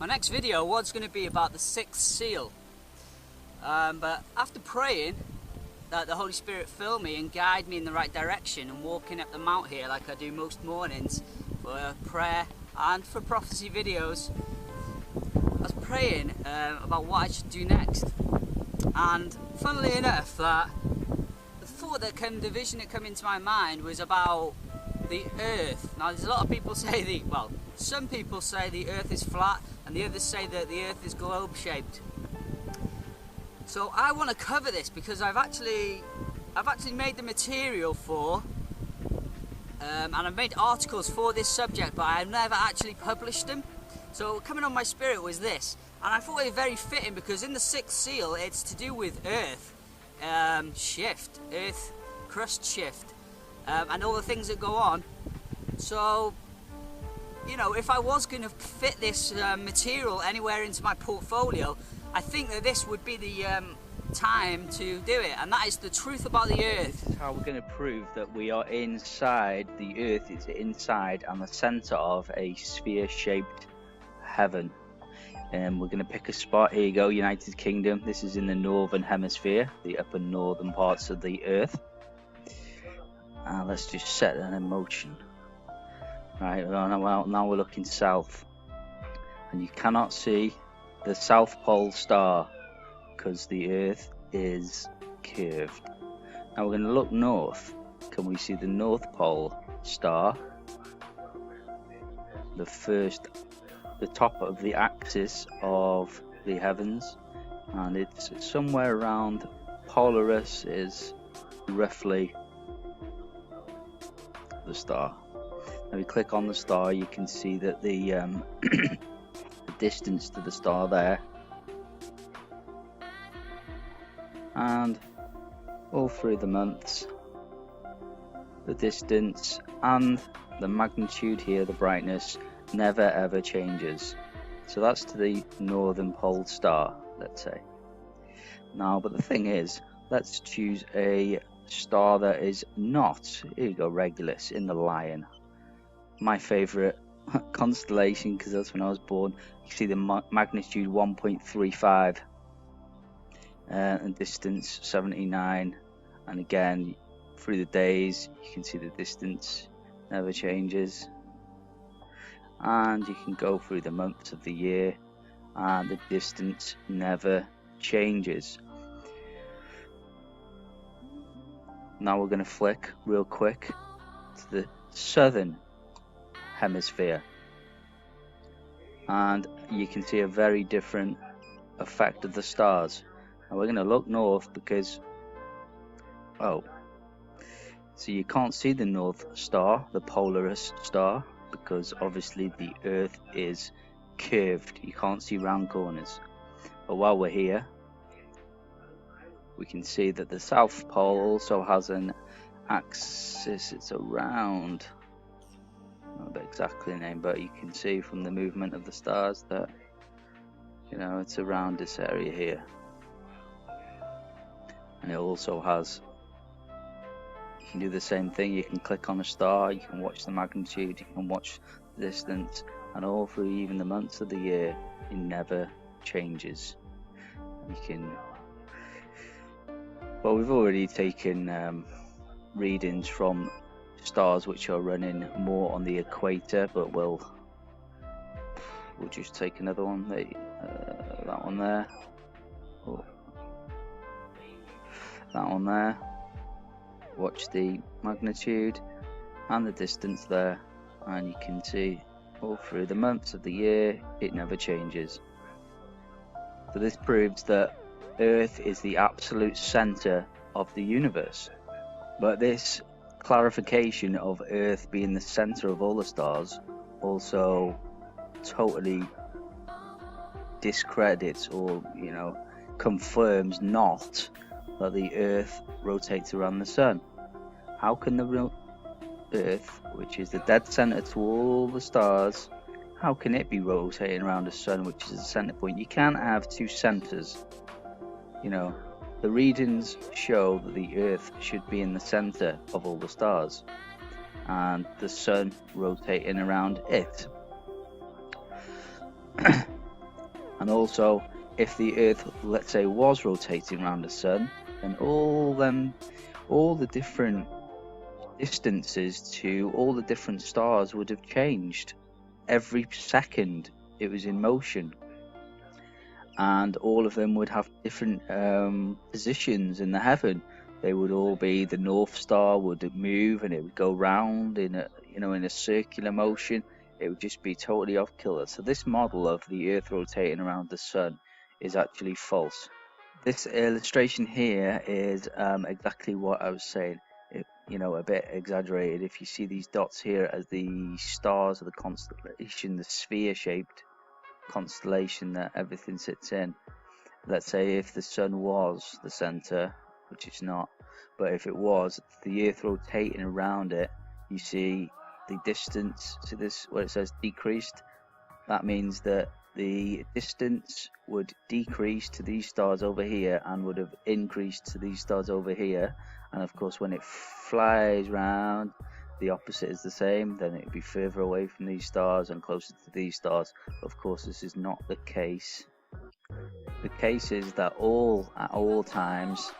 My next video was going to be about the sixth seal, but after praying that the Holy Spirit fill me and guide me in the right direction and walking up the mount here like I do most mornings for prayer and for prophecy videos, I was praying about what I should do next. And funnily enough, the thought the vision that came into my mind was about the earth. Now there's a lot of people say some people say the earth is flat and the others say that the earth is globe shaped. So I want to cover this because I've actually made the material for and I've made articles for this subject, but I've never actually published them. So coming on my spirit was this, and I thought it was very fitting because in the sixth seal it's to do with earth shift, earth crust shift, and all the things that go on. So, you know, if I was going to fit this material anywhere into my portfolio, I think that this would be the time to do it, and that is the truth about the earth. This is how we're going to prove that we are inside, the earth is inside and the centre of a sphere-shaped heaven. And we're going to pick a spot. Here you go, United Kingdom. This is in the northern hemisphere, the upper northern parts of the earth. Let's just set that in motion. Right, well, now we're looking south, and you cannot see the South Pole star because the earth is curved. Now we're going to look north. Can we see the North Pole star? The top of the axis of the heavens, and it's somewhere around Polaris is roughly the star. When we click on the star, you can see that the the distance to the star there, and all through the months, the distance and the magnitude here, the brightness, never ever changes. So that's to the northern pole star, let's say. Now, but the thing is, let's choose a star that is not, here you go, Regulus in the Lion. My favourite constellation, because that's when I was born. You can see the magnitude 1.35 and distance 79, and again through the days you can see the distance never changes, and you can go through the months of the year and the distance never changes. Now we're going to flick real quick to the southern hemisphere, and you can see a very different effect of the stars. Now we're going to look north because so you can't see the North Star, the Polaris star, because obviously the earth is curved. You can't see round corners. But while we're here, we can see that the South Pole also has an axis. It's around, not exactly the name, but you can see from the movement of the stars that, you know, it's around this area here. And it also has, you can do the same thing. You can click on a star, you can watch the magnitude, you can watch the distance, and all through even the months of the year, it never changes. You can, well, we've already taken readings from stars which are running more on the equator, but we'll just take another one. That one there. Oh. That one there. Watch the magnitude and the distance there, and you can see all through the months of the year it never changes. So this proves that Earth is the absolute center of the universe. But this clarification of Earth being the center of all the stars also totally discredits, or, you know, confirms not that the Earth rotates around the Sun. How can the Earth, which is the dead center to all the stars, how can it be rotating around the Sun, which is the center point? You can't have two centers. You know, the readings show that the Earth should be in the center of all the stars, and the Sun rotating around it. And also, if the Earth, let's say, was rotating around the sun, then all the different distances to all the different stars would have changed. Every second it was in motion, and all of them would have different positions in the heaven. They would all be, the North Star would move and it would go round in a circular motion. It would just be totally off kilter. So this model of the Earth rotating around the sun is actually false. This illustration here is exactly what I was saying. A bit exaggerated. If you see these dots here as the stars of the constellation, the sphere-shaped constellation that everything sits in. Let's say if the sun was the center, which it's not, but if it was, the Earth rotating around it, you see the distance to this, where it says decreased, that means that the distance would decrease to these stars over here and would have increased to these stars over here. And of course, when it flies round, the opposite is the same, then it would be further away from these stars and closer to these stars. Of course, this is not the case. The case is that at all times,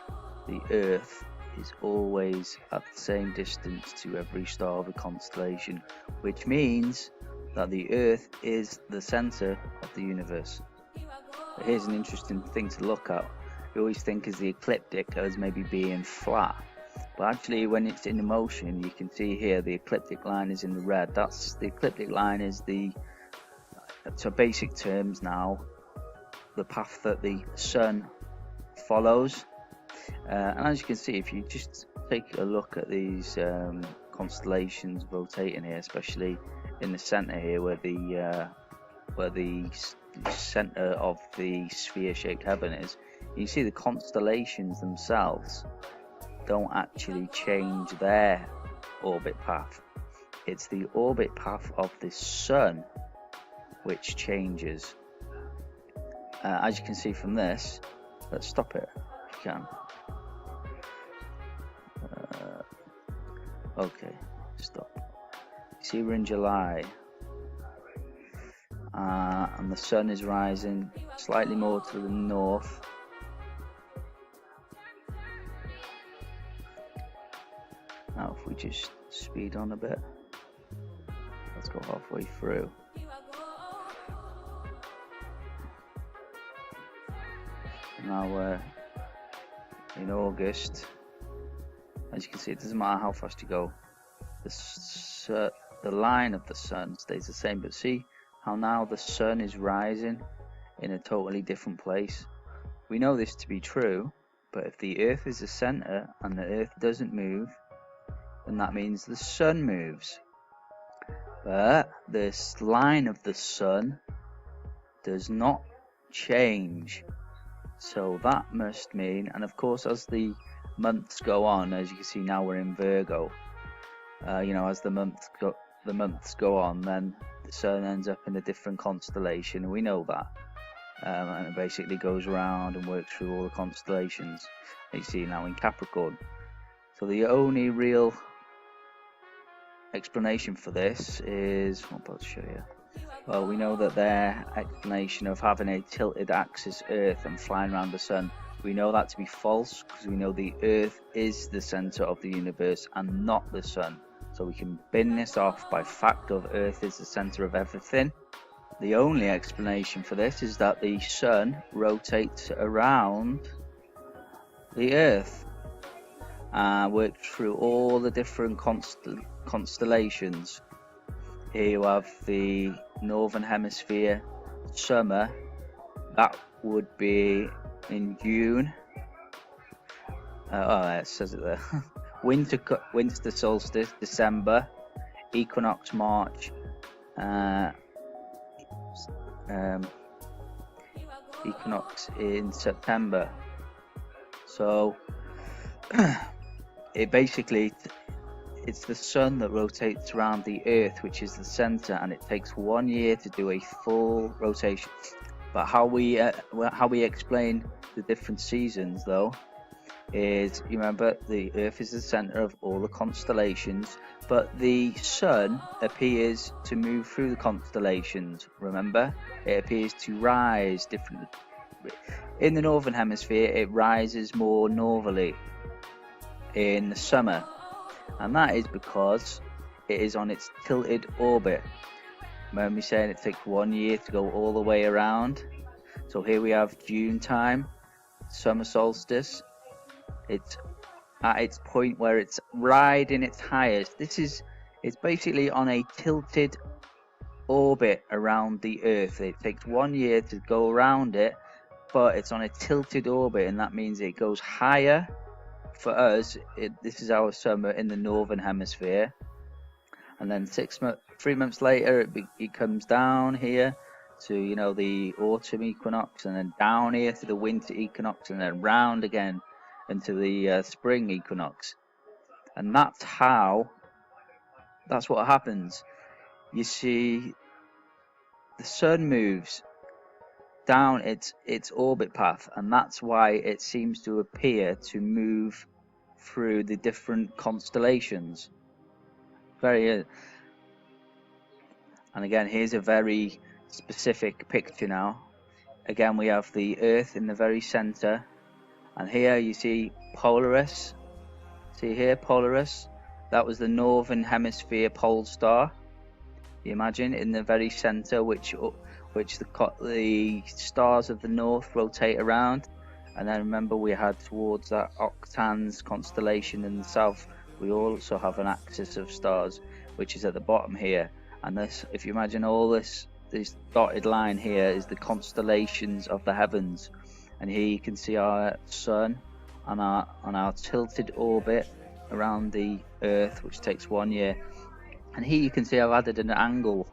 the Earth is always at the same distance to every star of the constellation, which means that the Earth is the center of the universe. But here's an interesting thing to look at. We always think of the ecliptic as maybe being flat, but actually when it's in motion, you can see here the ecliptic line is in the red. The ecliptic line is to basic terms now, the path that the sun follows. And as you can see, if you just take a look at these constellations rotating here, especially in the center here, where the center of the sphere-shaped heaven is, you see the constellations themselves don't actually change their orbit path. It's the orbit path of the sun which changes. As you can see from this, let's stop it if you can. Okay, stop. See, we're in July, and the sun is rising slightly more to the north. Now if we just speed on a bit, let's go halfway through. Now we're in August. As you can see, it doesn't matter how fast you go, the line of the sun stays the same, but see how now the sun is rising in a totally different place. We know this to be true, but if the Earth is the center and the Earth doesn't move, then that means the sun moves. But this line of the sun does not change. So that must mean, and of course as the months go on, as you can see now we're in Virgo, as the months go on, then the sun ends up in a different constellation, and we know that. And it basically goes around and works through all the constellations. You see now in Capricorn. So the only real explanation for this is, what about to show you? Well, we know that their explanation of having a tilted axis Earth and flying around the sun, we know that to be false, because we know the Earth is the center of the universe and not the sun. So we can bin this off by fact of Earth is the center of everything. The only explanation for this is that the sun rotates around the Earth and works through all the different constellations. Here you have the northern hemisphere summer, that would be in June. It says it there. Winter solstice December, equinox March, equinox in September. So it's the sun that rotates around the Earth, which is the center, and it takes 1 year to do a full rotation. But how we explain the different seasons, though, is, you remember, the Earth is the center of all the constellations, but the sun appears to move through the constellations. Remember, it appears to rise different. In the northern hemisphere, it rises more northerly in the summer, and that is because it is on its tilted orbit. Remember me saying it takes 1 year to go all the way around? So here we have June time, summer solstice. It's at its point where it's riding its highest. It's basically on a tilted orbit around the Earth. It takes 1 year to go around it, but it's on a tilted orbit, and that means it goes higher. For us, this is our summer in the northern hemisphere, and then 3 months later it comes down here to the autumn equinox, and then down here to the winter equinox, and then round again into the spring equinox. And that's what happens. You see, the sun moves down its orbit path, and that's why it seems to appear to move through the different constellations. And again, here's a very specific picture now. Again, we have the Earth in the very center, and here you see Polaris. See here, Polaris. That was the northern hemisphere pole star. You imagine in the very center, which the stars of the north rotate around. And then remember, we had towards that Octans constellation in the south, we also have an axis of stars, which is at the bottom here. And this, if you imagine all this dotted line here is the constellations of the heavens. And here you can see our sun on our tilted orbit around the Earth, which takes 1 year. And here you can see I've added an angle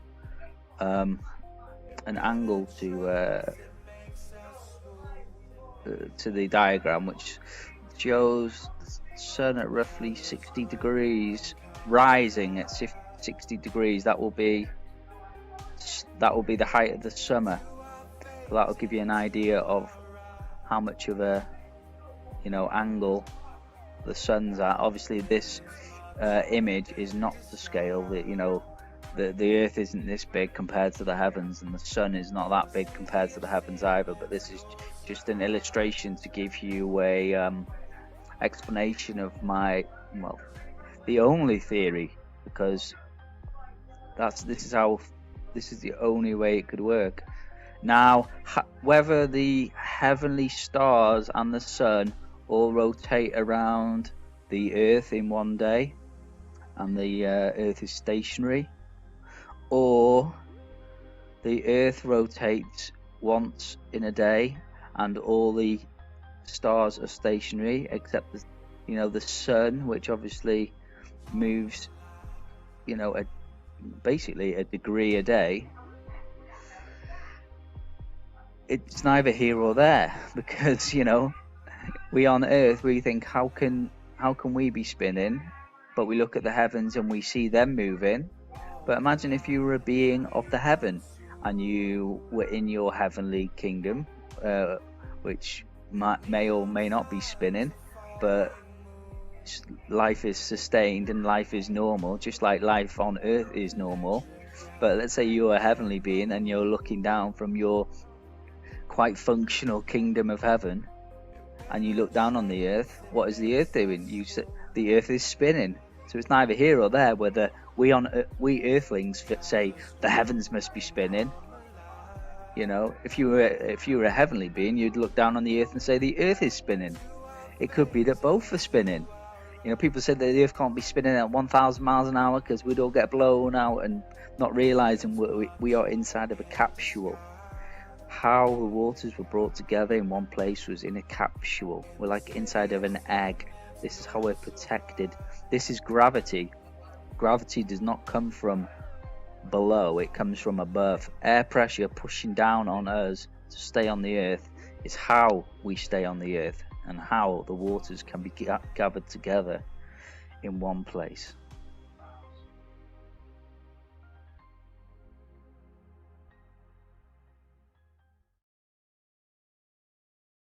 to the diagram, which shows the sun at roughly 60 degrees, rising at 60 degrees. That will be the height of the summer. So that will give you an idea of how much of a angle the sun's at. Obviously, this image is not to scale. The Earth isn't this big compared to the heavens, and the sun is not that big compared to the heavens either. But this is just an illustration to give you a explanation of the only theory, because this is the only way it could work. Now, whether the heavenly stars and the sun all rotate around the Earth in 1 day, and the Earth is stationary, or the Earth rotates once in a day and all the stars are stationary, except the sun, which obviously moves basically a degree a day. It's neither here or there, because we on Earth, we think, how can we be spinning? But we look at the heavens and we see them moving. But imagine if you were a being of the heaven and you were in your heavenly kingdom, which may or may not be spinning, but life is sustained and life is normal, just like life on Earth is normal. But let's say you're a heavenly being and you're looking down from your quite functional kingdom of heaven, and you look down on the Earth. What is the Earth doing? The Earth is spinning. So it's neither here or there. Whether we Earthlings say the heavens must be spinning. If you were a heavenly being, you'd look down on the Earth and say the Earth is spinning. It could be that both are spinning. People said that the Earth can't be spinning at 1,000 miles an hour because we'd all get blown out, and not realizing we are inside of a capsule. How the waters were brought together in one place was in a capsule. We're like inside of an egg. This is how we're protected. This is gravity. Gravity does not come from below, it comes from above. Air pressure pushing down on us to stay on the Earth is how we stay on the Earth, and how the waters can be gathered together in one place.